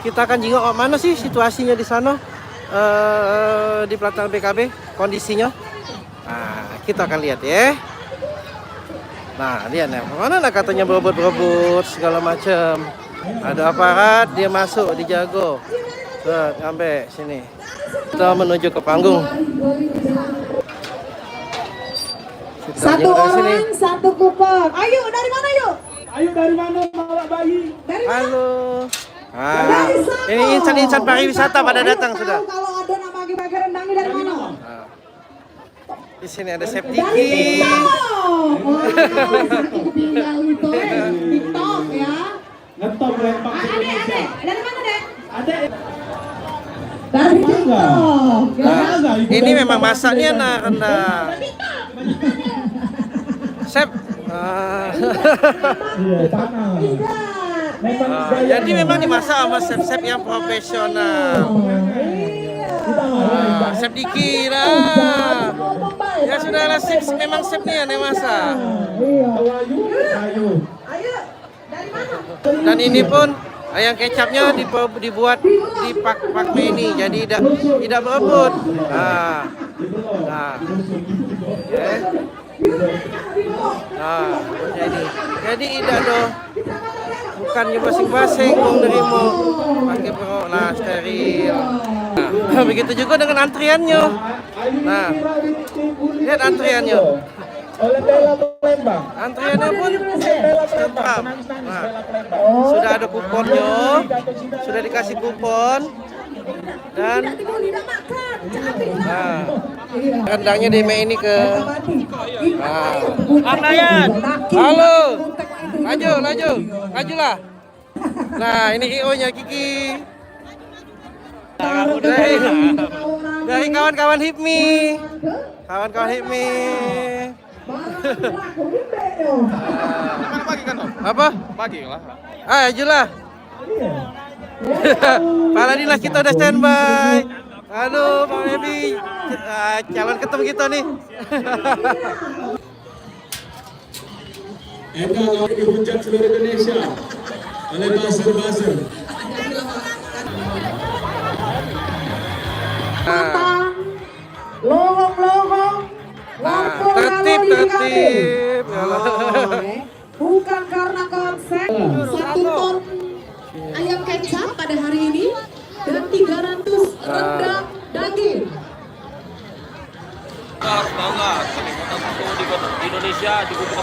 kita akan jenguk mana sih situasinya di sana, di pelataran BKB kondisinya. Nah, kita akan lihat ya. Nah, lihat nih, mana nak katanya berebut-berebut segala macam. Ada aparat, dia masuk, dijago. Sampai sini. Kita menuju ke panggung. Satu orang, satu kupon. Ayo, dari mana yuk? Ayo dari mana bawa bayi? Dari mana? Halo. Ah, ini insan-insan pariwisata pada datang sudah. Kalau ada nama bagi-bagi rendangnya dari mana? Nah, di sini ada Septiki. Tinggal itu TikTok ya. Ngetop lempar ke Indonesia. Dari mana, Dek? Ada Dari TikTok. Nah, ini memang masaknya rendang. Sep. Iya, tanah. Memang Jadi memang dimasak sama chef-chef yang profesional. Chef Diki lah. Ya sudahlah, chef memang chefnya yang masak. Ayo. Ayo, dari mana? Dan ini pun ayam kecapnya dibuat di pak ini, jadi tidak berebut. Nah, ya. Nah, jadi tidak doh. Bukannya basing-basing mau nerimo pakai perok lah steril. Nah, begitu juga dengan antriannya. Nah, lihat antriannya. Oleh Bella Palembang. Antriannya pun tetap. Nah, sudah ada kuponnya, sudah dikasih kupon dan nah, rendangnya deme ini ke. Nah, Amnayan, halo, majulah. Nah, ini IO-nya Kiki. Dari kawan-kawan HIPMI. Pagi kan Om? Apa? Pagi lah. Ayolah. Pak Ladilah, kita udah standby. Halo Pak Ebi, calon ketum kita nih. MK kali dihujat seluruh Indonesia oleh buzzer. Lowong-lowong. Tertib. Bukan karena konsep. 1 ton ayam kecap pada hari ini dan 300 rendang daging. Harus bangga sebagai kota satu di Indonesia di Kubu